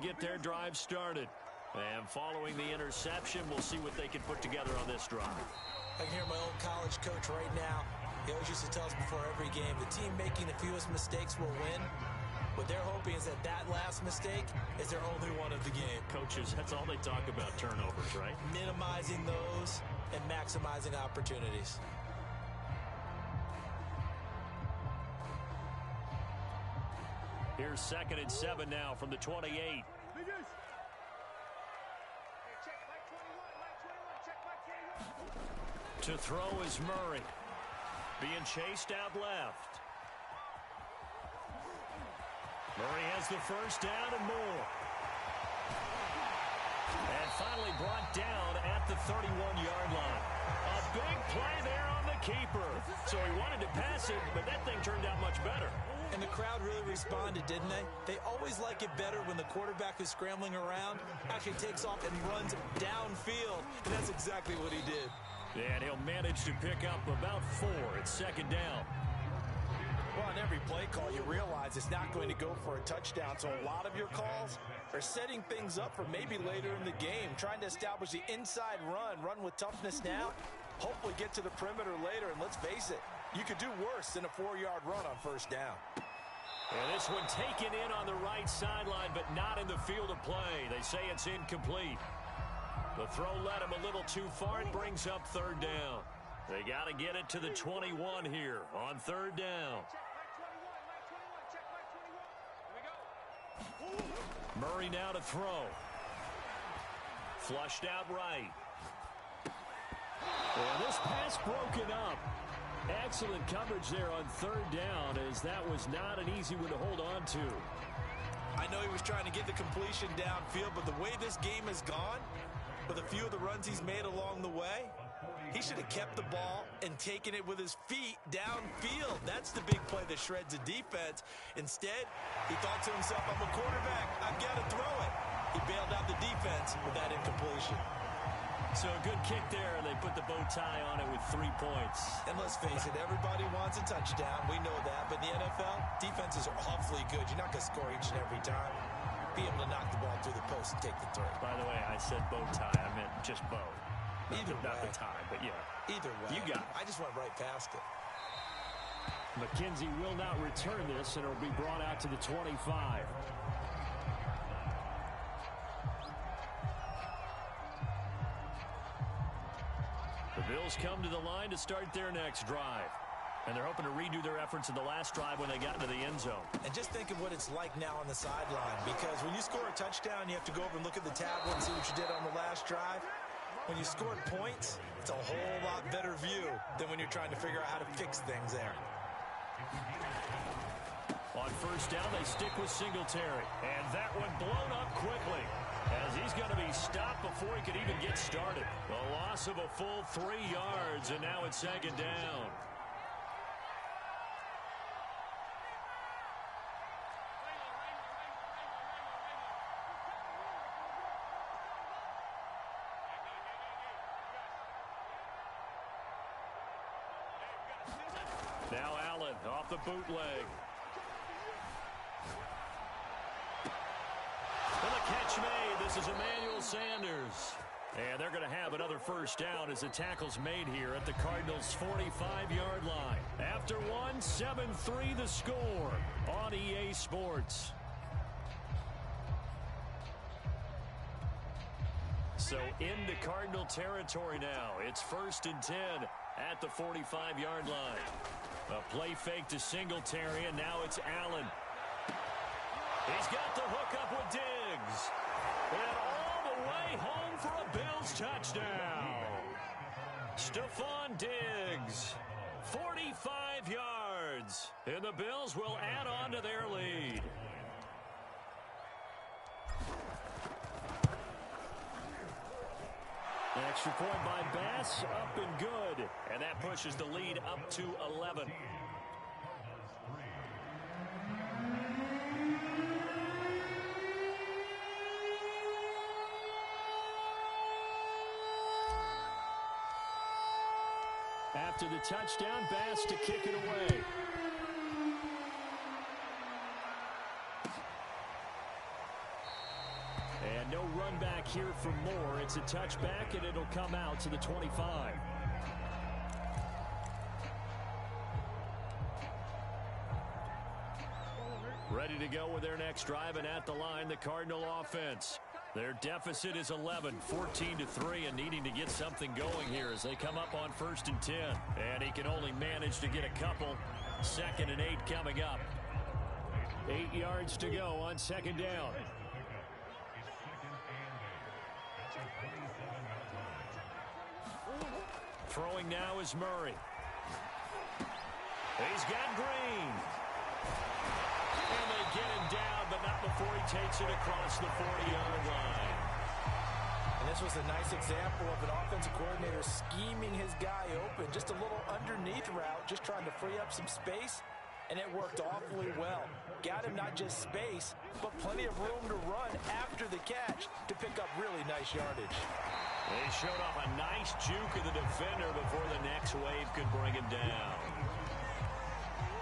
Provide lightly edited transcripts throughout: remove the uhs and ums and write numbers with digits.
get their drive started. And following the interception, we'll see what they can put together on this drive. I can hear my old college coach right now. He always used to tell us before every game, the team making the fewest mistakes will win. What they're hoping is that that last mistake is their only one of the game. Coaches, that's all they talk about, turnovers, right? Minimizing those and maximizing opportunities. Here's 2nd and 7 now from the 28. To throw is Murray. Being chased out left. Murray has the first down and more. And finally brought down at the 31-yard line. A big play there on the keeper. So he wanted to pass it, but that thing turned out much better. And the crowd really responded, didn't they? They always like it better when the quarterback who's scrambling around actually takes off and runs downfield. And that's exactly what he did. And he'll manage to pick up about 4. It's 2nd down. Well, on every play call, you realize it's not going to go for a touchdown. So a lot of your calls are setting things up for maybe later in the game, trying to establish the inside run with toughness now, hopefully get to the perimeter later. And let's face it, you could do worse than a 4-yard run on first down. And this one taken in on the right sideline, but not in the field of play. They say it's incomplete. The throw led him a little too far. It brings up 3rd down. They got to get it to the 21 here on 3rd down. Murray now to throw. Flushed out right. And this pass broken up. Excellent coverage there on 3rd down, as that was not an easy one to hold on to. I know he was trying to get the completion downfield, but the way this game has gone, with a few of the runs he's made along the way, he should have kept the ball and taken it with his feet downfield. That's the big play that shreds a defense. Instead, he thought to himself, I'm a quarterback, I've got to throw it. He bailed out the defense with that incompletion. So a good kick there, and they put the bow tie on it with 3 points. And let's face it, everybody wants a touchdown. We know that. But in the NFL, defenses are awfully good. You're not going to score each and every time. Be able to knock the ball through the post and take the 3. By the way, I said bow tie. I meant just bow. Either not way. the tie, but yeah. Either way. You got it. I just went right past it. McKenzie will not return this, and it'll be brought out to the 25. The Bills come to the line to start their next drive. And they're hoping to redo their efforts in the last drive when they got into the end zone. And just think of what it's like now on the sideline. Because when you score a touchdown, you have to go over and look at the tablet and see what you did on the last drive. When you scored points, it's a whole lot better view than when you're trying to figure out how to fix things there. On first down, they stick with Singletary. And that one blown up quickly, as he's going to be stopped before he could even get started. A loss of a full 3 yards, and now it's 2nd down. Now Allen off the bootleg. And the catch made. This is Emmanuel Sanders. And they're going to have another first down as the tackle's made here at the Cardinals' 45-yard line. After one, 7-3 the score on EA Sports. So into Cardinal territory now. It's 1st and 10 at the 45-yard line. A play fake to Singletary, and now it's Allen. He's got the hook up with Diggs. And all the way home for a Bills touchdown. Stephon Diggs, 45 yards. And the Bills will add on to their lead. An extra point by Bass, up and good. And that pushes the lead up to 11. After the touchdown, Bass to kick it away. no run back here for Moore. It's a touchback, and it'll come out to the 25. Ready to go with their next drive, and at the line, the Cardinal offense. Their deficit is 11, 14-3, and needing to get something going here as they come up on 1st and 10. And he can only manage to get a couple. 2nd and 8 coming up. 8 yards to go on 2nd down. Throwing now is Murray. He's got Green. And they get him down, but not before he takes it across the 40-yard line. And this was a nice example of an offensive coordinator scheming his guy open. Just a little underneath route, just trying to free up some space. And it worked awfully well. Got him not just space, but plenty of room to run after the catch to pick up really nice yardage. They showed off a nice juke of the defender before the next wave could bring him down.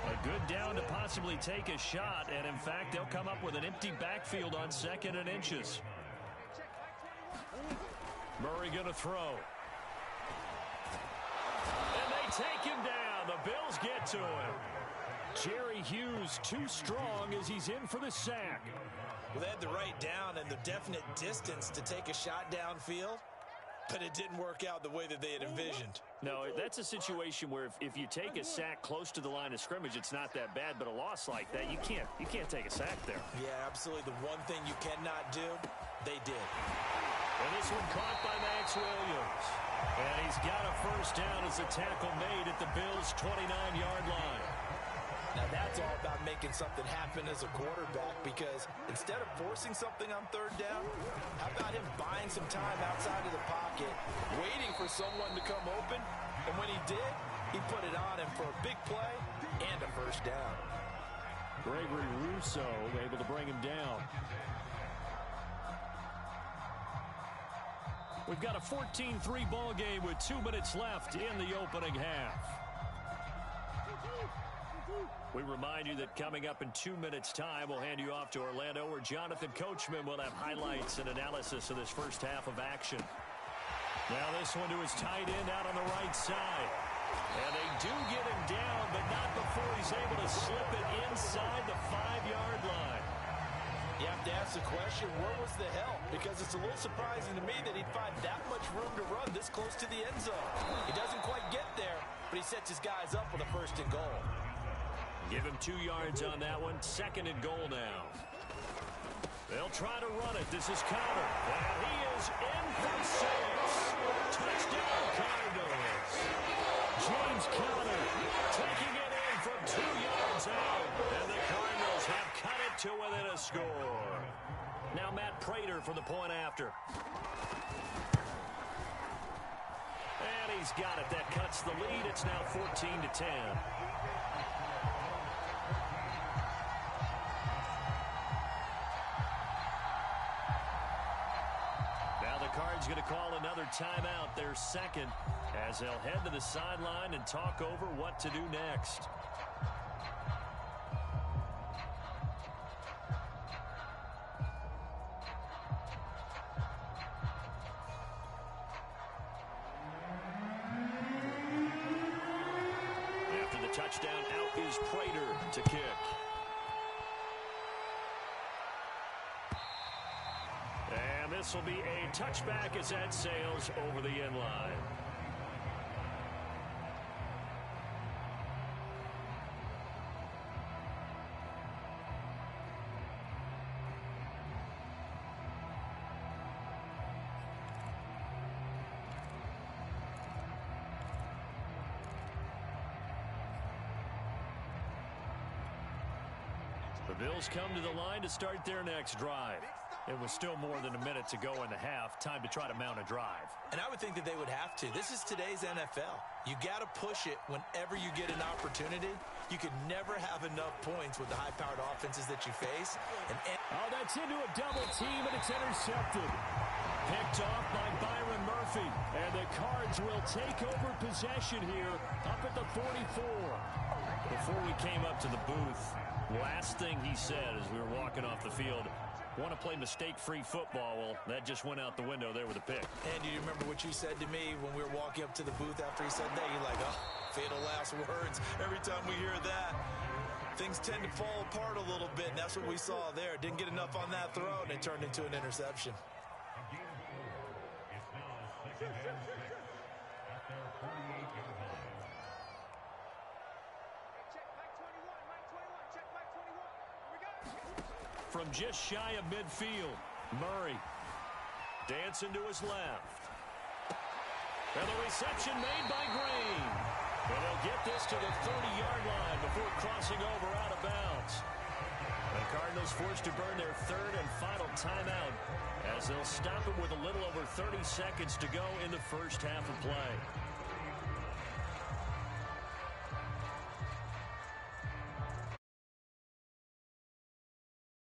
A good down to possibly take a shot, and in fact, they'll come up with an empty backfield on 2nd and inches. Murray going to throw. And they take him down. The Bills get to him. Jerry Hughes too strong as he's in for the sack. Well, they had the right down and the definite distance to take a shot downfield, but it didn't work out the way that they had envisioned. No, that's a situation where if you take a sack close to the line of scrimmage, it's not that bad, but a loss like that, you can't take a sack there. Yeah, absolutely. The one thing you cannot do, they did. And this one caught by Max Williams. And he's got a 1st down as the tackle made at the Bills' 29-yard line. Now that's all about making something happen as a quarterback, because instead of forcing something on 3rd down, how about him buying some time outside of the pocket, waiting for someone to come open, and when he did, he put it on him for a big play and a 1st down. Gregory Rousseau able to bring him down. We've got a 14-3 ball game with 2 minutes left in the opening half. We remind you that coming up in 2 minutes' time, we'll hand you off to Orlando, where Jonathan Coachman will have highlights and analysis of this first half of action. Now this one to his tight end out on the right side. And they do get him down, but not before he's able to slip it inside the 5-yard line. You have to ask the question, where was the help? Because it's a little surprising to me that he'd find that much room to run this close to the end zone. He doesn't quite get there, but he sets his guys up with a 1st and goal. Give him 2 yards on that one. 2nd and goal now. They'll try to run it. This is Conner. And he is in for 6. Touchdown, Cardinals. James Conner taking it in from 2 yards out. And the Cardinals have cut it to within a score. Now Matt Prater for the point after. And he's got it. That cuts the lead. It's now 14-10. Cards going to call another timeout, their 2nd, as they'll head to the sideline and talk over what to do next. After the touchdown, out is Prater to kick. This will be a touchback as that sails over the end line. The Bills come to the line to start their next drive. It was still more than a minute to go in the half. Time to try to mount a drive. And I would think that they would have to. This is today's NFL. You got to push it whenever you get an opportunity. You could never have enough points with the high-powered offenses that you face. Oh, that's into a double team, and it's intercepted. Picked off by Byron Murphy. And the Cards will take over possession here up at the 44. Before we came up to the booth, last thing he said as we were walking off the field, want to play mistake-free football. Well, that just went out the window there with a pick. And you remember what you said to me when we were walking up to the booth after he said that? You're like, oh, fatal last words. Every time we hear that, things tend to fall apart a little bit, and that's what we saw there. Didn't get enough on that throw, and it turned into an interception. From just shy of midfield, Murray dancing to his left. And the reception made by Green. And they'll get this to the 30-yard line before crossing over out of bounds. The Cardinals forced to burn their third and final timeout as they'll stop him with a little over 30 seconds to go in the first half of play.